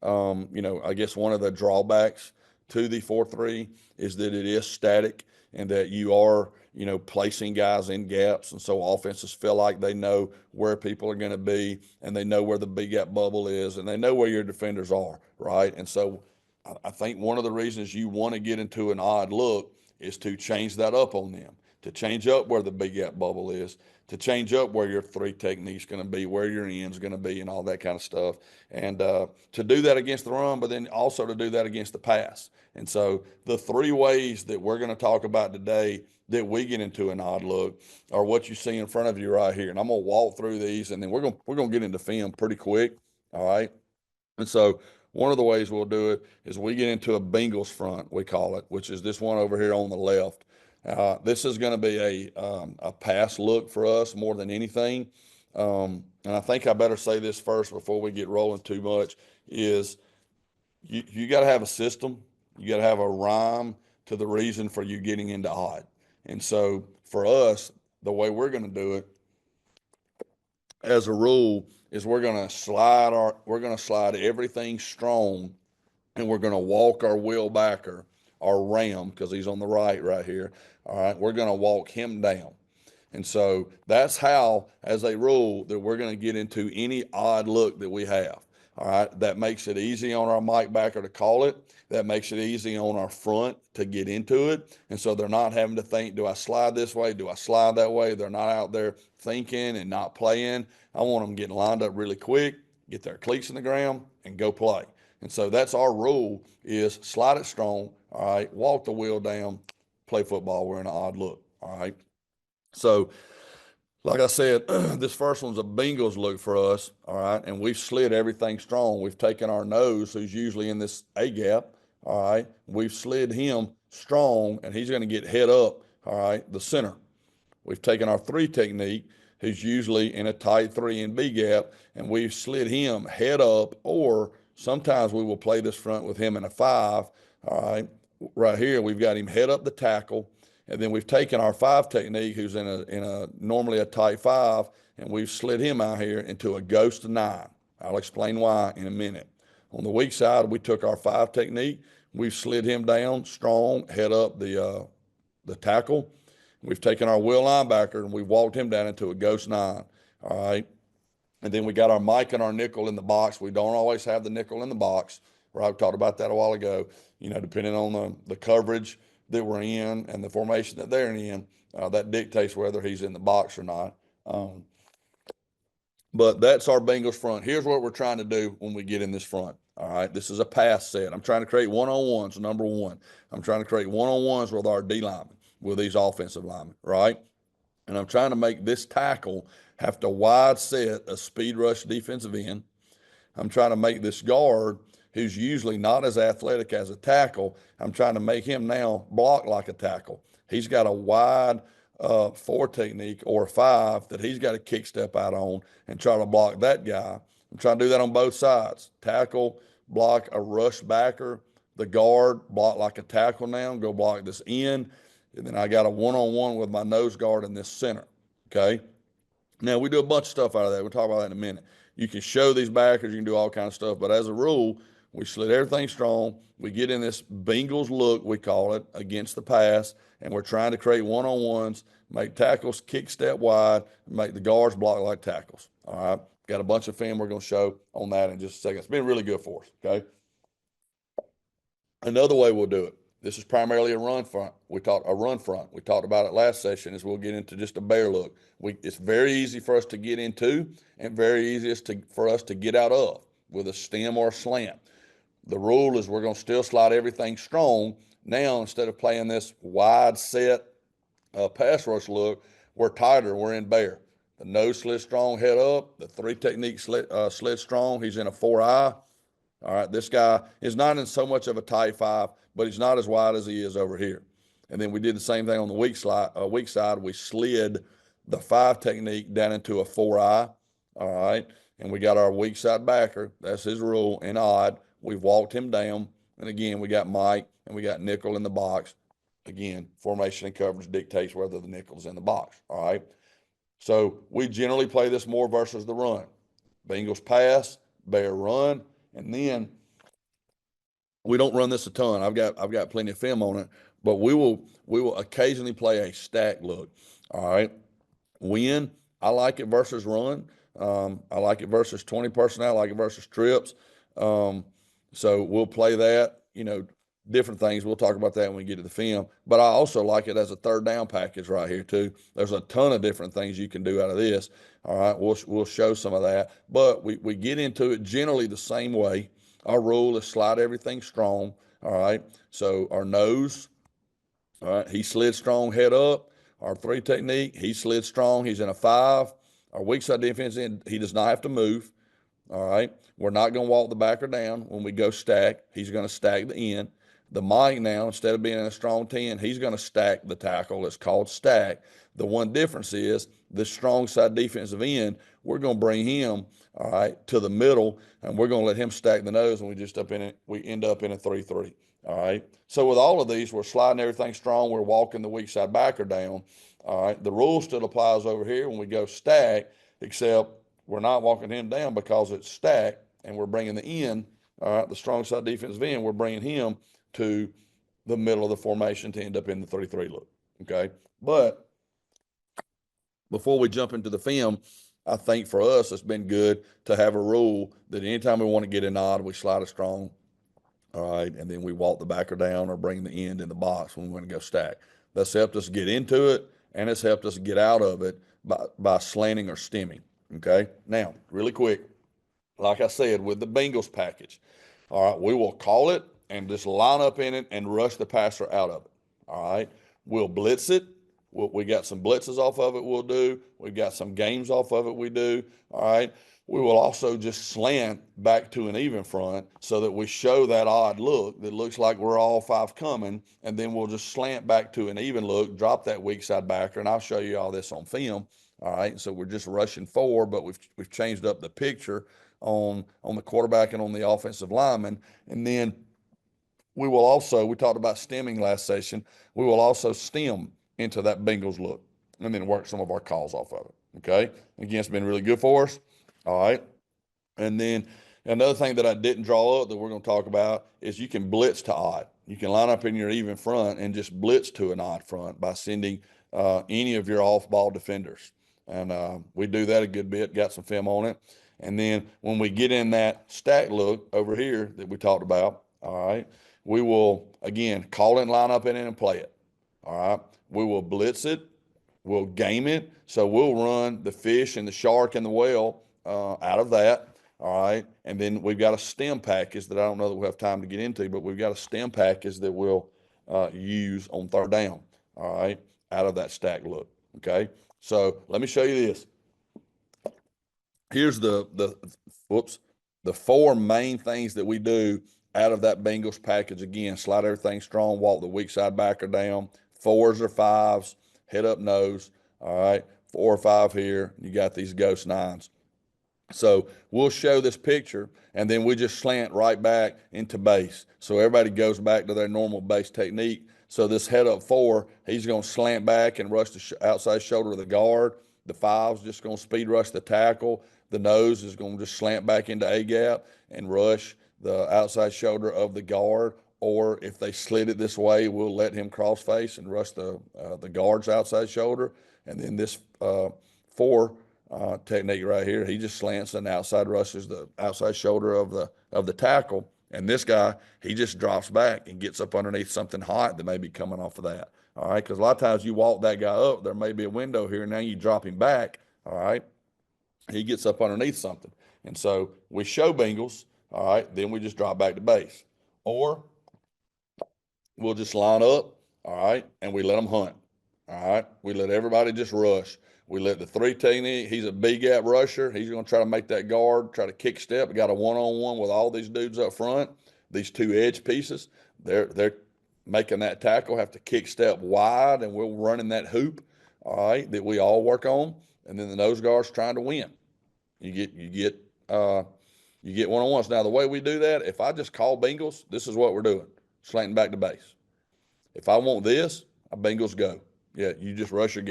I guess one of the drawbacks to the 4-3 is that it is static and that you are, placing guys in gaps. And so offenses feel like they know where people are going to be and they know where the big gap bubble is and they know where your defenders are, right? And so I think one of the reasons you want to get into an odd look is to change that up on them, to change up where the big gap bubble is, to change up where your three technique's going to be, where your end's going to be, and all that kind of stuff. And to do that against the run, but then also to do that against the pass. And so the three ways that we're going to talk about today that we get into an odd look are what you see in front of you right here. And I'm going to walk through these, and then we're going to get into film pretty quick. All right. And so one of the ways we'll do it is we get into a Bengals front, we call it, which is this one over here on the left. This is going to be a pass look for us more than anything. And I think I better say this first before we get rolling too much is you got to have a system. You got to have a rhyme to the reason for you getting into odd. And so for us, the way we're going to do it as a rule is we're going to slide everything strong and we're going to walk our wheel backer, our ram, because he's on the right here. All right, we're going to walk him down. And so that's how, as a rule, that we're going to get into any odd look that we have. All right, that makes it easy on our mic backer to call it. That makes it easy on our front to get into it. And so they're not having to think, do I slide this way? Do I slide that way? They're not out there thinking and not playing. I want them getting lined up really quick, get their cleats in the ground, and go play. And so that's our rule is slide it strong. All right, walk the wheel down, play football. We're in an odd look. All right. So, like I said, this first one's a Bengals look for us, all right, and we've slid everything strong. We've taken our nose, who's usually in this A gap, all right, we've slid him strong, and he's going to get head up, all right, the center. We've taken our three technique, who's usually in a tight three and B gap, and we've slid him head up, or sometimes we will play this front with him in a five, all right. Right here, we've got him head up the tackle, and then we've taken our five technique, who's in a normally a tight five, and we've slid him out here into a ghost nine. I'll explain why in a minute. On the weak side, we took our five technique, we've slid him down strong, head up the tackle. We've taken our will linebacker and we've walked him down into a ghost nine. All right. And then we got our Mike and our nickel in the box. We don't always have the nickel in the box. Right, we talked about that a while ago. Depending on the coverage that we're in and the formation that they're in, that dictates whether he's in the box or not. But that's our Bengals front. Here's what we're trying to do when we get in this front. All right, this is a pass set. I'm trying to create one-on-ones, number one. I'm trying to create one-on-ones with our D linemen, with these offensive linemen, right? And I'm trying to make this tackle have to wide set a speed rush defensive end. I'm trying to make this guard, who's usually not as athletic as a tackle, I'm trying to make him now block like a tackle. He's got a wide four technique or five that he's got to kick step out on and try to block that guy. I'm trying to do that on both sides. Tackle, block a rush backer, the guard, block like a tackle now, go block this end. And then I got a one-on-one with my nose guard in this center. Okay. Now we do a bunch of stuff out of that. We'll talk about that in a minute. You can show these backers, you can do all kinds of stuff, but as a rule, we slid everything strong. We get in this Bengals look, we call it, against the pass, and we're trying to create one-on-ones, make tackles kick step wide, and make the guards block like tackles. All right. Got a bunch of film we're going to show on that in just a second. It's been really good for us. Okay. Another way we'll do it. This is primarily a run front. We talked about it last session as we'll get into just a bear look. It's very easy for us to get into and very easiest for us to get out of with a stem or a slant. The rule is we're going to still slide everything strong. Now, instead of playing this wide set pass rush look, we're tighter. We're in bear. The nose slid strong, head up. The three technique slid strong. He's in a 4-eye. All right, this guy is not in so much of a tight five, but he's not as wide as he is over here. And then we did the same thing on the weak side. We slid the five technique down into a 4-eye. All right, and we got our weak side backer. That's his rule. And odd, we've walked him down. And again, we got Mike and we got nickel in the box. Again, formation and coverage dictates whether the nickel's in the box. All right, so we generally play this more versus the run. Bengals pass, bear run. And then We don't run this a ton. I've got plenty of film on it, but we will occasionally play a stack look. All right. When I like it versus run. I like it versus 20 personnel. I like it versus trips. Um, so we'll play that, different things. We'll talk about that when we get to the film. But I also like it as a third down package right here too. There's a ton of different things you can do out of this. All right, we'll show some of that. But we get into it generally the same way. Our rule is slide everything strong. All right. So our nose, all right, he slid strong head up. Our three technique, he slid strong. He's in a five. Our weak side defense end, he does not have to move. All right. We're not going to walk the backer down when we go stack. He's going to stack the end. The Mike now, instead of being in a strong 10, he's going to stack the tackle. It's called stack. The one difference is the strong side defensive end, we're going to bring him, all right, to the middle, and we're going to let him stack the nose, and we end up in a 3-3. All right. So with all of these, we're sliding everything strong. We're walking the weak side backer down. All right. The rule still applies over here when we go stack, except we're not walking him down because it's stacked, and we're bringing the end, all right, the strong side defensive end, we're bringing him to the middle of the formation to end up in the 3-3 look. Okay. But before we jump into the film, I think for us, it's been good to have a rule that anytime we want to get an odd, we slide it strong. All right. And then we walk the backer down or bring the end in the box when we want to go stack. That's helped us get into it, and it's helped us get out of it by slanting or stemming. Okay. Now, really quick, like I said, with the Bengals package, all right, we will call it and just line up in it and rush the passer out of it. All right. We'll blitz it. We got some blitzes off of it we'll do. We've got some games off of it we do. All right. We will also just slant back to an even front so that we show that odd look that looks like we're all five coming, and then we'll just slant back to an even look, drop that weak side backer, and I'll show you all this on film. All right, so we're just rushing forward, but we've changed up the picture on the quarterback and on the offensive lineman, and then we talked about stemming last session. We will also stem into that Bengals look and then work some of our calls off of it. Okay. Again, it's been really good for us. All right. And then another thing that I didn't draw up that we're going to talk about is you can blitz to odd. You can line up in your even front and just blitz to an odd front by sending any of your off ball defenders. And we do that a good bit, got some film on it. And then when we get in that stack look over here that we talked about, all right, we will, again, call it, line up in it, and play it. All right. We will blitz it. We'll game it. So we'll run the fish and the shark and the whale out of that. All right. And then we've got a stem package that I don't know that we have time to get into, but we've got a stem package that we'll use on third down. All right. Out of that stack look. Okay. So let me show you this. Here's the four main things that we do out of that Bengals package. Again, slide everything strong, walk the weak side backer down, 4s or 5s, head up nose. All right, 4 or 5 here. You got these ghost 9s. So we'll show this picture, and then we just slant right back into base. So everybody goes back to their normal base technique. So this head up 4, he's going to slant back and rush the outside shoulder of the guard. The 5's just going to speed rush the tackle. The nose is going to just slant back into A gap and rush the outside shoulder of the guard. Or if they slid it this way, we'll let him cross face and rush the guard's outside shoulder. And then this 4 technique right here, he just slants and outside rushes the outside shoulder of the tackle. And this guy, he just drops back and gets up underneath something hot that may be coming off of that. All right, because a lot of times you walk that guy up, there may be a window here. Now you drop him back. All right, he gets up underneath something. And so we show Bengals. All right, then we just drop back to base. Or we'll just line up, all right, and we let them hunt. All right, we let everybody just rush. We let the 3 technique, he's a B-gap rusher. He's going to try to make that guard, try to kick step. We got a one-on-one with all these dudes up front, these 2 edge pieces. They're making that tackle have to kick step wide, and we're running that hoop, all right, that we all work on. And then the nose guard's trying to win. You get one-on-ones. Now, the way we do that, if I just call Bengals, this is what we're doing, slanting back to base. If I want this, Bengals go. Yeah, you just rush your gap.